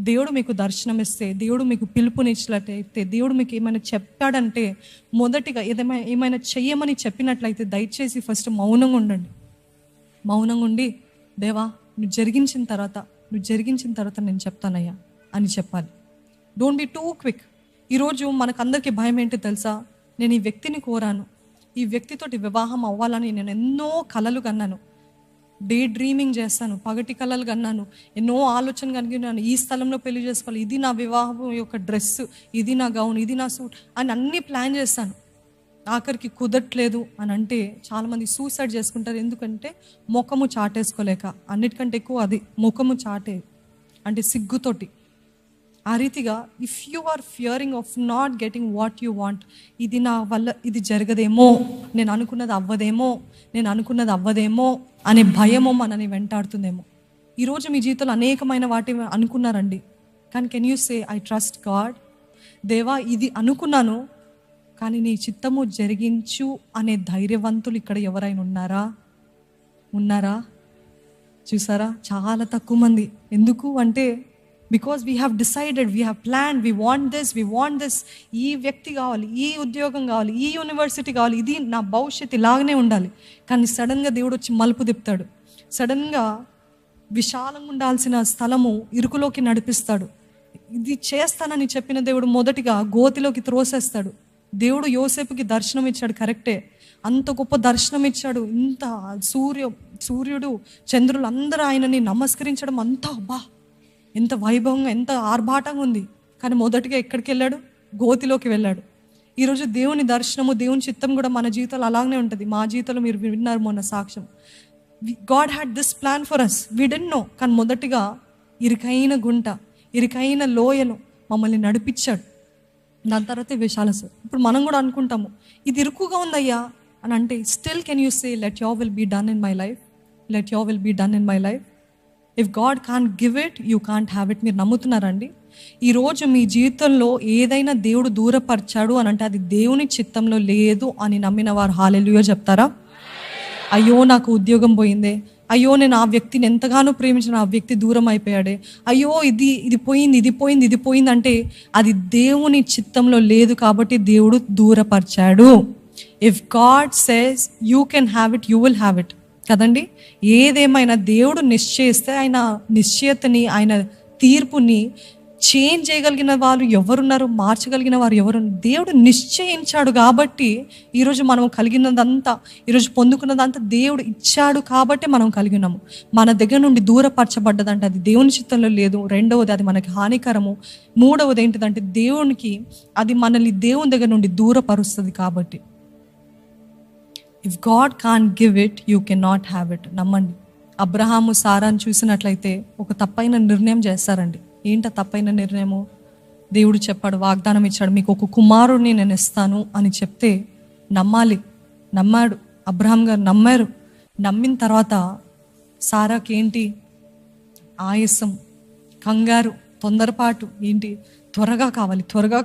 దేవుడు మీకు దర్శనం ఇస్తే, దేవుడు మీకు పిలుపునిచ్చినట్లయితే, దేవుడు మీకు ఏమైనా చెప్పాడంటే, మొదటిగా ఏమైనా చెయ్యమని చెప్పినట్లయితే దయచేసి ఫస్ట్ మౌనంగా ఉండండి. మౌనంగా ఉండి, దేవా నువ్వు జరిగించిన తర్వాత నేను చెప్తానయ్యా అని చెప్పాలి. Don't be two quick. ఈరోజు మనకందరికీ భయం ఏంటో తెలుసా? నేను ఈ వ్యక్తిని కోరాను, ఈ వ్యక్తితోటి వివాహం అవ్వాలని నేను ఎన్నో కలలు కన్నాను, డే డ్రీమింగ్ చేస్తాను, పగటి కలలు కన్నాను, ఎన్నో ఆలోచన కలిగినాను, ఈ స్థలంలో పెళ్లి చేసుకోవాలి, ఇది నా వివాహం యొక్క డ్రెస్, ఇది నా గౌన్, ఇది నా సూట్ అని అన్నీ ప్లాన్ చేస్తాను. ఆఖరికి కుదరట్లేదు అని అంటే చాలామంది సూసైడ్ చేసుకుంటారు. ఎందుకంటే ముఖము చాటేసుకోలేక. అన్నిటికంటే ఎక్కువ అది ముఖము చాటే అంటే సిగ్గుతోటి. ఆ రీతిగా if you are fearing of not getting what you want, ఇది నా వల్ల ఇది జరగదేమో, నేను అనుకున్నది అవ్వదేమో అనే భయమో మనని వెంటాడుతుందేమో. ఈరోజు మీ జీవితంలో అనేకమైన వాటి అనుకున్నారండి, కానీ can you say I trust God? దేవా ఇది అనుకున్నాను, కానీ నీ చిత్తము జరిగించు అనే ధైర్యవంతులు ఇక్కడ ఎవరైనా ఉన్నారా? చూసారా, చాలా తక్కువ మంది. ఎందుకు అంటే because we have decided, we have plan, we want this, ఈ వ్యక్తి కావాలి, ఈ ఉద్యోగం కావాలి, ఈ యూనివర్సిటీ కావాలి, ఇది నా భవిష్యత్తు ఇలాగనే ఉండాలి. కానీ సడన్గా దేవుడు వచ్చి మలుపు తిప్పుతాడు. సడన్గా విశాలంగా ఉండాల్సిన స్థలము ఇరుకులోకి నడిపిస్తాడు. ఇది చేస్తానని చెప్పిన దేవుడు మొదటిగా గోతిలోకి త్రోసేస్తాడు. దేవుడు యోసేపుకి దర్శనం ఇచ్చాడు, కరెక్టే, అంత గొప్ప దర్శనం ఇచ్చాడు. ఇంత సూర్యుడు చంద్రులు అందరూ ఆయనని నమస్కరించడం అంతా ఎంత వైభవంగా, ఎంత ఆర్భాటంగా ఉంది. కానీ మొదటిగా ఎక్కడికి వెళ్ళాడు? గోతిలోకి వెళ్ళాడు. ఈరోజు దేవుని దర్శనము, దేవుని చిత్తం కూడా మన జీవితాలు అలాగనే ఉంటుంది. మా జీవితంలో మీరు విన్నారు మొన్న సాక్ష్యం. God had this plan for us, we don't know. కానీ మొదటిగా ఇరుకైన గుంట, ఇరుకైన లోయను మమ్మల్ని నడిపించాడు. దాని తర్వాత విశాల. ఇప్పుడు మనం కూడా అనుకుంటాము ఇది ఇరుకుగా ఉందయ్యా అని అంటే, still can you say let your will be done in my life? If God can't give it, you can't have it. మీరు నమ్ముతున్నారండి? ఈరోజు మీ జీవితంలో ఏదైనా దేవుడు దూరపరిచాడు అని అంటే అది దేవుని చిత్తంలో లేదు అని నమ్మిన వారు హల్లెలూయా చెప్తారా? అయ్యో నాకు ఉద్యోగం పోయిందే, అయ్యో నేను ఆ వ్యక్తిని ఎంతగానో ప్రేమించిన ఆ వ్యక్తి దూరం అయిపోయాడే, అయ్యో ఇది పోయింది అంటే అది దేవుని చిత్తంలో లేదు కాబట్టి దేవుడు దూరపరిచాడు. If god says you can have it, you will have it కదండి. ఏదేమైనా దేవుడు నిశ్చయిస్తే ఆయన నిశ్చయతని, ఆయన తీర్పుని చేంజ్ చేయగలిగిన వారు ఎవరున్నారు? మార్చగలిగిన వారు ఎవరు? దేవుడు నిశ్చయించాడు కాబట్టి ఈరోజు మనం కలిగినదంతా, ఈరోజు పొందుకున్నదంతా దేవుడు ఇచ్చాడు కాబట్టి మనం కలిగినాము. మన దగ్గర నుండి దూరపరచబడ్డదంటే అది దేవుని చిత్తంలో లేదు. రెండవది అది మనకి హానికరము. మూడవది ఏంటిదంటే దేవునికి అది మనల్ని దేవుని దగ్గర నుండి దూరపరుస్తుంది. కాబట్టి if God can't give it, you can not have it. నమ్మండి. అబ్రహాము సారాను చూసినట్లయితే ఒక తప్పైన నిర్ణయం చేస్తారండి. ఏంట తప్పైన నిర్ణయము? దేవుడు చెప్పాడు, వాగ్దానం ఇచ్చాడు, మీకు ఒక కుమారుడిని నేను ఇస్తాను అని చెప్తే నమ్మాడు. అబ్రహాం గారు నమ్మారు. నమ్మిన తర్వాత సారాకి ఏంటి? ఆయాసం, కంగారు, తొందరపాటు, ఏంటి త్వరగా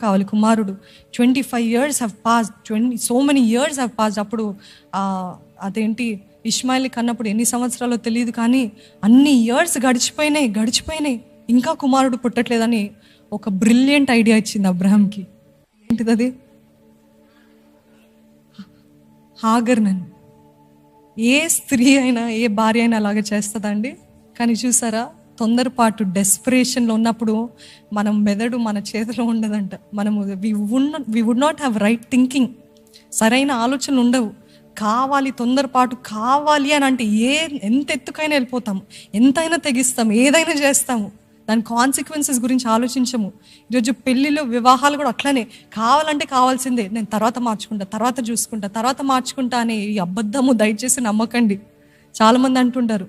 కావాలి కుమారుడు. 25 years have passed, so many years have passed. అప్పుడు అదేంటి ఇష్మాయిల్ కన్నప్పుడు ఎన్ని సంవత్సరాలు తెలియదు, కానీ అన్ని ఇయర్స్ గడిచిపోయినాయి, ఇంకా కుమారుడు పుట్టట్లేదని ఒక బ్రిలియంట్ ఐడియా ఇచ్చింది అబ్రహాంకి. ఏంటిది అది? హాగర్నని. ఏ స్త్రీ అయినా, ఏ భార్య అయినా అలాగే చేస్తుందండి. కానీ చూసారా, తొందరపాటు, డెస్పరేషన్లో ఉన్నప్పుడు మనం మెదడు మన చేతిలో ఉండదంట. మనము we would not have right thinking. సరైన ఆలోచనలు ఉండవు. తొందరపాటు కావాలి అని అంటే ఎంత ఎత్తుకైనా వెళ్ళిపోతాము, ఎంతైనా తెగిస్తాము, ఏదైనా చేస్తాము. దాని కాన్సిక్వెన్సెస్ గురించి ఆలోచించము. ఈరోజు పెళ్ళిళ్ళు, వివాహాలు కూడా అట్లనే. కావాలంటే కావాల్సిందే, నేను తర్వాత మార్చుకుంటా అనే ఈ అబద్ధము దయచేసి నమ్మకండి. చాలామంది అంటుంటారు,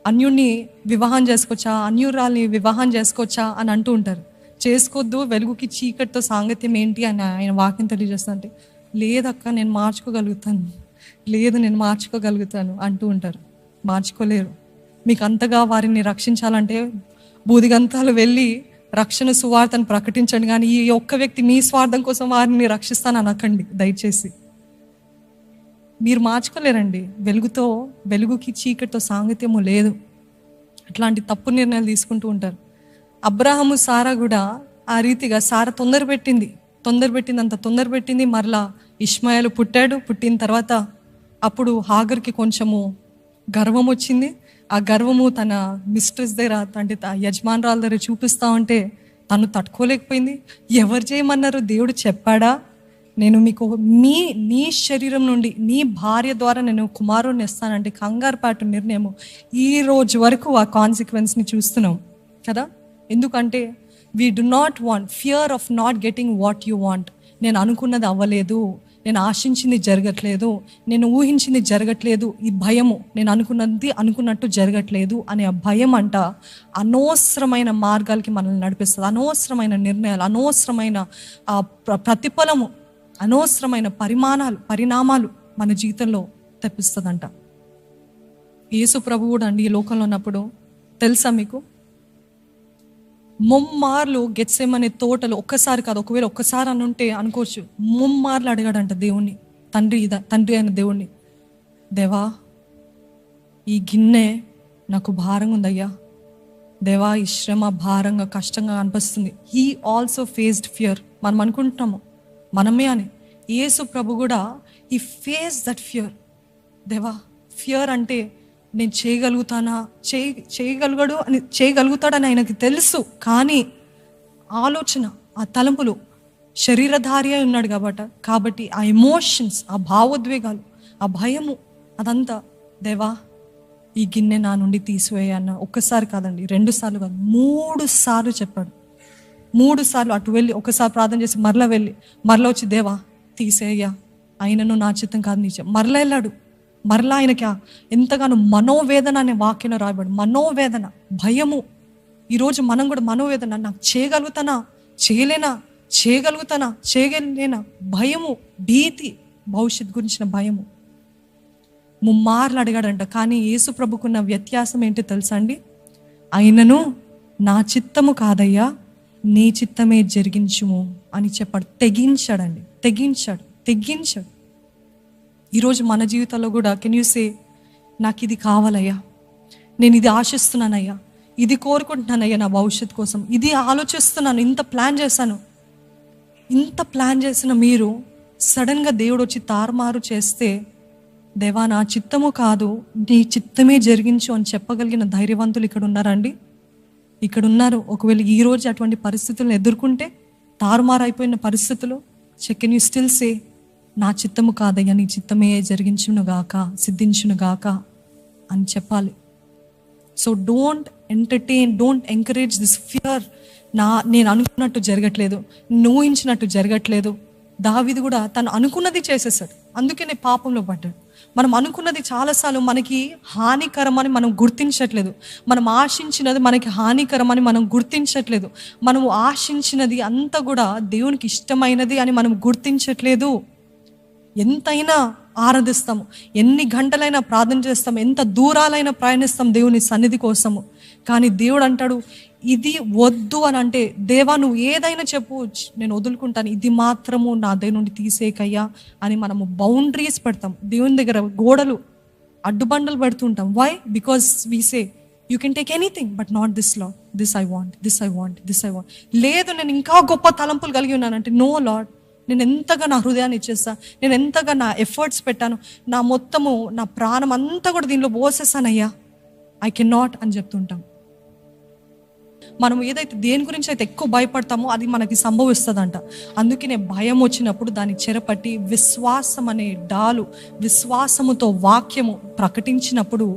అన్యుడిని వివాహం చేసుకోవచ్చా, అన్యురాల్ని వివాహం చేసుకోవచ్చా అని అంటూ ఉంటారు. చేసుకోవద్దు, వెలుగుకి చీకటితో సాంగత్యం ఏంటి అని ఆయన వాక్యం తెలియజేస్తుంటే, లేదక్క నేను మార్చుకోగలుగుతాను అంటూ ఉంటారు. మార్చుకోలేరు. మీకు అంతగా వారిని రక్షించాలంటే బూదిగంతాలు వెళ్ళి రక్షణ సువార్తను ప్రకటించండి, కానీ ఈ ఒక్క వ్యక్తి మీ స్వార్థం కోసం వారిని రక్షిస్తాను అనకండి దయచేసి. మీరు మార్చుకోలేరండి. వెలుగుకి చీకటితో సాంగత్యము లేదు. అట్లాంటి తప్పు నిర్ణయాలు తీసుకుంటూ ఉంటారు. అబ్రాహము సారా కూడా ఆ రీతిగా, సారా తొందర పెట్టింది, అంత తొందర పెట్టింది. మరలా ఇష్మాయేలు పుట్టాడు. పుట్టిన తర్వాత అప్పుడు హాగర్కి కొంచెము గర్వం వచ్చింది. ఆ గర్వము తన మిస్ట్రెస్ దగ్గర, అంటే యజమానురాల దగ్గర చూపిస్తా ఉంటే తను తట్టుకోలేకపోయింది. ఎవరు చేయమన్నారు? దేవుడు చెప్పాడా, నేను మీకు నీ శరీరం నుండి నీ భార్య ద్వారా నేను కుమారుని ఇస్తానంటే కంగారుపాటు నిర్ణయము. ఈ రోజు వరకు ఆ కాన్సిక్వెన్స్ని చూస్తున్నాం కదా. ఎందుకంటే we do not want, fear of not getting what you want. నేను అనుకున్నది అవ్వలేదు, నేను ఆశించింది జరగట్లేదు, నేను ఊహించింది జరగట్లేదు, ఈ భయము, నేను అనుకున్నట్టు జరగట్లేదు అనే ఆ భయం అంట అనవసరమైన మార్గాలకి మనల్ని నడిపిస్తుంది. అనవసరమైన నిర్ణయాలు, అనవసరమైన ప్రతిఫలము, అనవసరమైన పరిణామాలు మన జీవితంలో తెప్పిస్తుందంట. యేసు ప్రభు కూడా అండి ఈ లోకంలో ఉన్నప్పుడు తెలుసా మీకు, ముమ్మార్లు గెత్సేమనే తోటలో, ఒక్కసారి కాదు, ఒకవేళ ఒక్కసారి అని ఉంటే అనుకోవచ్చు, ముమ్మార్లు అడిగాడంట దేవుణ్ణి, తండ్రి అయిన దేవుణ్ణి, దేవా ఈ గిన్నె నాకు భారంగా ఉందయ్యా, దేవా ఈ శ్రమ భారంగా కష్టంగా అనిపిస్తుంది. He also faced fear. మనం అనుకుంటున్నాము మనమే అని. యేసు ప్రభు కూడా ఈ ఫేస్ దట్ ఫియర్. దేవా ఫియర్ అంటే నేను చేయగలుగుతాడని ఆయనకి తెలుసు. కానీ ఆలోచన, ఆ తలంపులు, శరీరధారి అయి ఉన్నాడు కాబట్టి ఆ ఎమోషన్స్, ఆ భావోద్వేగాలు, ఆ భయము, అదంతా దేవా ఈ గిన్నె నా నుండి తీసివేయన్న. ఒక్కసారి కాదండి, 2 సార్లు కాదు, 3 సార్లు చెప్పాడు. 3 సార్లు అటు వెళ్ళి ఒకసారి ప్రార్థన చేసి మరలా వచ్చి దేవా తీసేయ్యా, ఆయనను నా చిత్తం కాదు నీ చిత్తం. మరలా వెళ్ళాడు. మరలా ఆయనకి ఎంతగానో మనోవేదన అనే వాక్యంలో రాయబడి, మనోవేదన, భయము. ఈరోజు మనం కూడా మనోవేదన, నాకు చేయగలేనా, భయము, భీతి, భవిష్యత్ గురించిన భయము. ముమ్మార్లు అడిగాడంట. కానీ యేసు ప్రభుకున్న వ్యత్యాసం ఏంటో తెలుసా అండి? ఆయనను నా చిత్తము కాదయ్యా నీ చిత్తమే జరిగించుము అని చెప్పాడు. తెగించాడు. ఈరోజు మన జీవితంలో కూడా కెన్ యూ సే, నాకు ఇది కావాలయ్యా, నేను ఇది ఆశిస్తున్నానయ్యా, ఇది కోరుకుంటున్నానయ్యా, నా భవిష్యత్తు కోసం ఇది ఆలోచిస్తున్నాను, ఇంత ప్లాన్ చేసిన మీరు సడన్గా దేవుడు వచ్చి తారుమారు చేస్తే, దేవా నా చిత్తము కాదు నీ చిత్తమే జరిగించు అని చెప్పగలిగిన ధైర్యవంతులు ఇక్కడ ఉన్నారండి? ఇక్కడ ఉన్నారు. ఒకవేళ ఈరోజు అటువంటి పరిస్థితులను ఎదుర్కొంటే, తారుమారు అయిపోయిన పరిస్థితులు, కెన్ యూ స్టిల్ సే, నా చిత్తము కాదయ్యా నీ చిత్తమే జరిగించునుగాక, సిద్ధించునుగాక అని చెప్పాలి. So don't encourage this fear. నేను అనుకున్నట్టు జరగట్లేదు, ఊహించినట్టు జరగట్లేదు. దావీదు కూడా తను అనుకున్నది చేసేసాడు, అందుకనే పాపంలో పడ్డాడు. మనం అనుకున్నది చాలాసార్లు మనకి హానికరమని మనం గుర్తించట్లేదు. మనం ఆశించినది మనకి హానికరమని మనం గుర్తించట్లేదు. మనము ఆశించినది అంతా కూడా దేవునికి ఇష్టమైనది అని మనం గుర్తించట్లేదు. ఎంతైనా ఆరాధిస్తాము, ఎన్ని గంటలైనా ప్రార్థన చేస్తాము, ఎంత దూరాలైనా ప్రయాణిస్తాం దేవుని సన్నిధి కోసము. కానీ దేవుడు అంటాడు, ఇది వద్దు అని అంటే, దేవా నువ్వు ఏదైనా చెప్పు, నేను వదులుకుంటాను, ఇది మాత్రము నా దగ్గర నుండి తీసేకయ్యా అని మనము బౌండరీస్ పెడతాం. దేవుని దగ్గర గోడలు, అడ్డుబండలు పెడుతుంటాం. Why? Because we say you can take anything but not this lord, this I want. లేదు నేను ఇంకా గొప్ప తలంపులు కలిగి ఉన్నానంటే, నో లార్డ్, నేను ఎంతగా నా హృదయాన్ని ఇచ్చేస్తా, నేను ఎంతగా నా ఎఫర్ట్స్ పెట్టాను, నా మొత్తము నా ప్రాణం అంతా కూడా దీనిలో పోసేసానయ్యా, ఐ కెన్ నాట్ అని చెప్తుంటాం. మనం ఏదైతే దేని గురించి అయితే ఎక్కువ భయపడతామో అది మనకి సంభవిస్తుందంట. అందుకనే భయం వచ్చినప్పుడు దాన్ని చెరపట్టి విశ్వాసం అనే డాలు, విశ్వాసముతో వాక్యము ప్రకటించినప్పుడు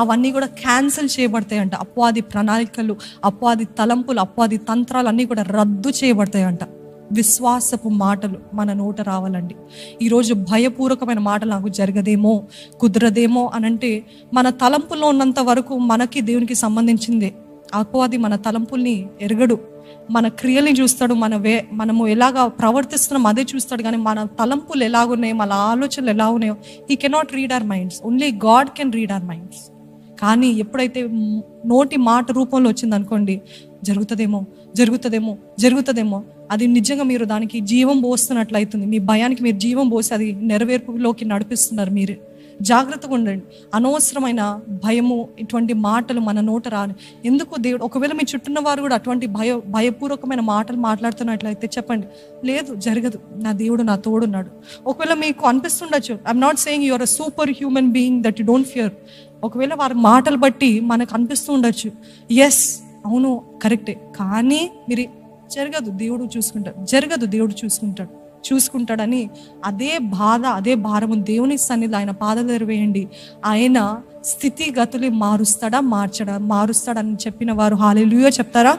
అవన్నీ కూడా క్యాన్సిల్ చేయబడతాయంట. అపవాది ప్రణాళికలు, అపవాది తలంపులు, అపవాది తంత్రాలు అన్నీ కూడా రద్దు చేయబడతాయంట. విశ్వాసపు మాటలు మన నోట రావాలండి. ఈరోజు భయపూర్వకమైన మాటలు నాకు జరగదేమో, కుదరదేమో అనంటే, మన తలంపుల్లో ఉన్నంత వరకు మనకి దేవునికి సంబంధించిందే. అపవాది మన తలంపుల్ని ఎరగడు, మన క్రియల్ని చూస్తాడు, మనము ఎలాగా ప్రవర్తిస్తున్నాం అదే చూస్తాడు. కానీ మన తలంపులు ఎలాగున్నాయో, మన ఆలోచనలు ఎలా ఉన్నాయో, he cannot read our minds, only God can read our minds. కానీ ఎప్పుడైతే నోటి మాట రూపంలో వచ్చింది అనుకోండి, జరుగుతుందేమో జరుగుతుందేమో జరుగుతుందేమో, అది నిజంగా మీరు దానికి జీవం పోస్తున్నట్లయితుంది. మీ భయానికి మీరు జీవం పోసి అది నెరవేర్పులోకి నడిపిస్తున్నారు మీరే. జాగ్రత్తగా ఉండండి. అనవసరమైన భయము, ఇటువంటి మాటలు మన నోట రాని. ఎందుకు దేవుడు, ఒకవేళ మీ చుట్టూన్న వారు కూడా అటువంటి భయపూర్వకమైన మాటలు మాట్లాడుతున్నట్లయితే చెప్పండి, లేదు జరగదు, నా దేవుడు నా తోడున్నాడు. ఒకవేళ మీకు అనిపిస్తుండొచ్చు, I'm not saying you're a super human being that you don't fear. ఒకవేళ వారి మాటలు బట్టి మనకు అనిపిస్తూ ఉండొచ్చు, ఎస్ అవును కరెక్టే, కానీ మీరు జరగదు దేవుడు చూసుకుంటాడు, జరగదు దేవుడు చూసుకుంటాడని అదే బాధ, అదే భారము దేవుని సన్నిధిలో ఆయన పాదాల దగ్గర వేయండి. ఆయన స్థితిగతులు మారుస్తాడని చెప్పిన వారు హల్లెలూయా చెప్తారా?